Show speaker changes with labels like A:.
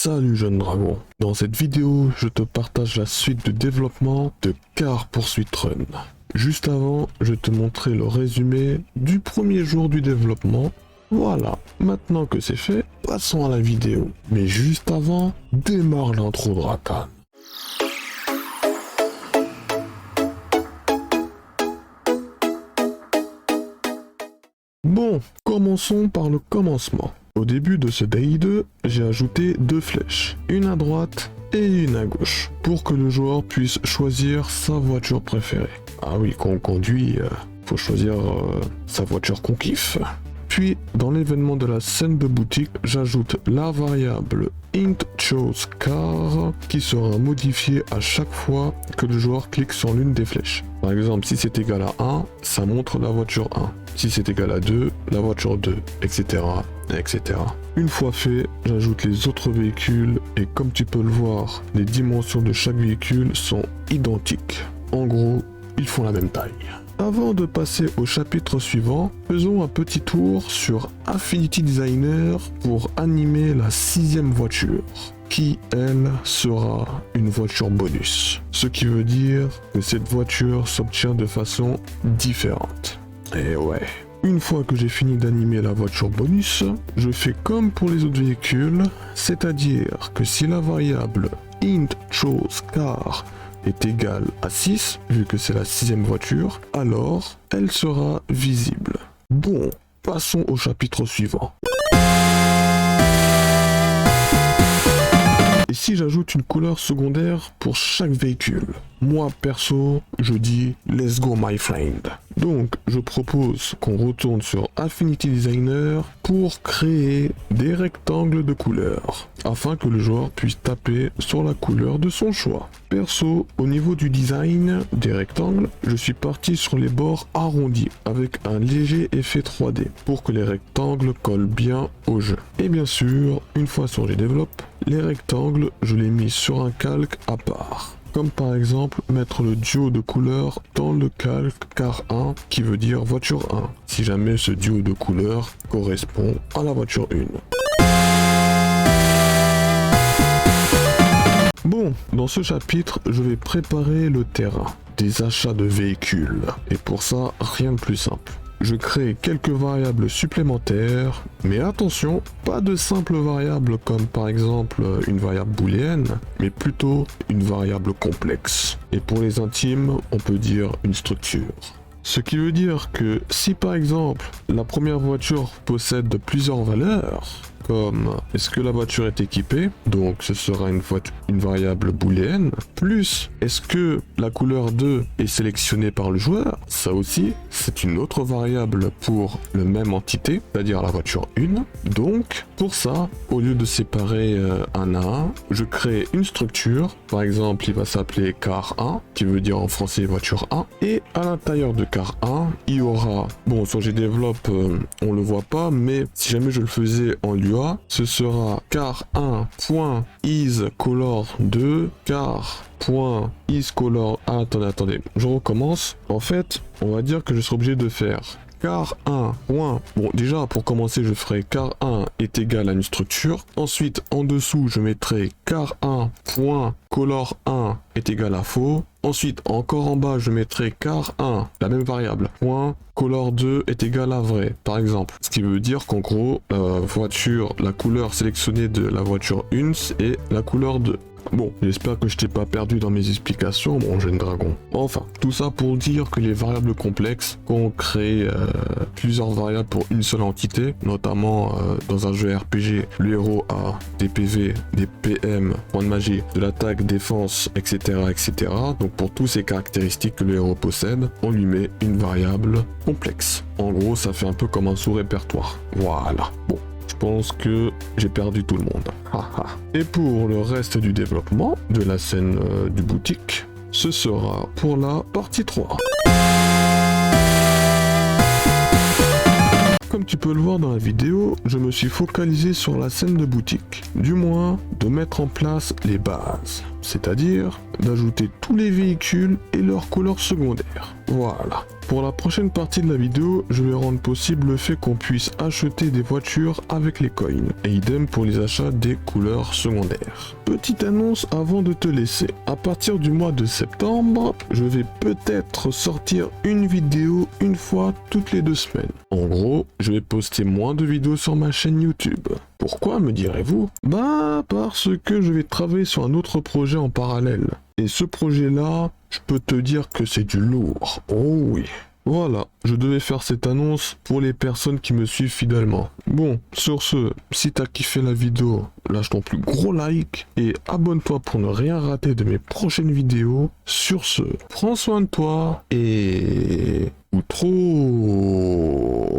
A: Salut jeune dragon, dans cette vidéo je te partage la suite de développement de Car Pursuit Run. Juste avant, je te montrer le résumé du premier jour du développement. Voilà, maintenant que c'est fait, passons à la vidéo. Mais juste avant, démarre l'intro de Rakan. Bon, commençons par le commencement. Au début de ce Day 2, j'ai ajouté 2 flèches, une à droite et une à gauche, pour que le joueur puisse choisir sa voiture préférée. Ah oui, quand on conduit, faut choisir sa voiture qu'on kiffe. Puis, dans l'événement de la scène de boutique, j'ajoute la variable intChooseCar qui sera modifiée à chaque fois que le joueur clique sur l'une des flèches. Par exemple, si c'est égal à 1, ça montre la voiture 1. Si c'est égal à 2, la voiture 2, etc. etc. Une fois fait, j'ajoute les autres véhicules et comme tu peux le voir, les dimensions de chaque véhicule sont identiques. En gros, ils font la même taille. Avant de passer au chapitre suivant, faisons un petit tour sur Affinity Designer pour animer la 6e voiture, qui, elle, sera une voiture bonus. Ce qui veut dire que cette voiture s'obtient de façon différente. Et ouais. Une fois que j'ai fini d'animer la voiture bonus, je fais comme pour les autres véhicules, c'est-à-dire que si la variable intChooseCar est égale à 6, vu que c'est la 6e voiture, alors elle sera visible. Bon, passons au chapitre suivant. Et si j'ajoute une couleur secondaire pour chaque véhicule? Moi perso, je dis let's go my friend. Donc je propose qu'on retourne sur Affinity Designer pour créer des rectangles de couleurs, afin que le joueur puisse taper sur la couleur de son choix. Perso, au niveau du design des rectangles, je suis parti sur les bords arrondis, avec un léger effet 3D, pour que les rectangles collent bien au jeu. Et bien sûr, une fois sur GDevelop, les rectangles, je les mis sur un calque à part. Comme par exemple mettre le duo de couleurs dans le calque car 1 qui veut dire voiture 1, si jamais ce duo de couleurs correspond à la voiture 1. Bon, dans ce chapitre, je vais préparer le terrain des achats de véhicules. Et pour ça, rien de plus simple. Je crée quelques variables supplémentaires, mais attention, pas de simples variables comme par exemple une variable booléenne, mais plutôt une variable complexe. Et pour les intimes, on peut dire une structure. Ce qui veut dire que si par exemple la première voiture possède plusieurs valeurs, comme est-ce que la voiture est équipée, donc ce sera une variable booléenne, plus est-ce que la couleur 2 est sélectionnée par le joueur, ça aussi c'est une autre variable pour le même entité, c'est-à-dire la voiture 1. Donc pour ça, au lieu de séparer un à un, je crée une structure, par exemple il va s'appeler car 1, qui veut dire en français voiture 1, et à l'intérieur de car 1, il y aura, bon sur GDevelop on le voit pas, mais si jamais je le faisais en lui, ce sera car1.isColor2 car.isColor. Attendez, je recommence. En fait, on va dire que je serai obligé de faire car1. Bon, déjà pour commencer, je ferai car1 est égal à une structure. Ensuite, en dessous, je mettrai car1.color1 est égal à faux. Ensuite, encore en bas, je mettrai car1, la même variable, .color2 est égal à vrai, par exemple. Ce qui veut dire qu'en gros, la couleur sélectionnée de la voiture 1 est la couleur 2. Bon, j'espère que je t'ai pas perdu dans mes explications, mon jeune dragon. Enfin, tout ça pour dire que les variables complexes, quand on crée plusieurs variables pour une seule entité, notamment dans un jeu RPG, le héros a des PV, des PM, points de magie, de l'attaque, défense, etc., etc. Donc pour toutes ces caractéristiques que le héros possède, on lui met une variable complexe. En gros, ça fait un peu comme un sous-répertoire. Voilà. Bon. Je pense que j'ai perdu tout le monde. Et pour le reste du développement de la scène du boutique, ce sera pour la partie 3. Comme tu peux le voir dans la vidéo, je me suis focalisé sur la scène de boutique. Du moins, de mettre en place les bases. c'est-à-dire d'ajouter tous les véhicules et leurs couleurs secondaires. Voilà. Pour la prochaine partie de la vidéo, je vais rendre possible le fait qu'on puisse acheter des voitures avec les coins, et idem pour les achats des couleurs secondaires. Petite annonce avant de te laisser, à partir du mois de septembre, je vais peut-être sortir une vidéo une fois toutes les 2 semaines. En gros, je vais poster moins de vidéos sur ma chaîne YouTube. Pourquoi, me direz-vous? Bah, parce que je vais travailler sur un autre projet en parallèle. Et ce projet-là, je peux te dire que c'est du lourd. Oh oui. Voilà, je devais faire cette annonce pour les personnes qui me suivent fidèlement. Bon, sur ce, si t'as kiffé la vidéo, lâche ton plus gros like et abonne-toi pour ne rien rater de mes prochaines vidéos. Sur ce, prends soin de toi et... ou trop...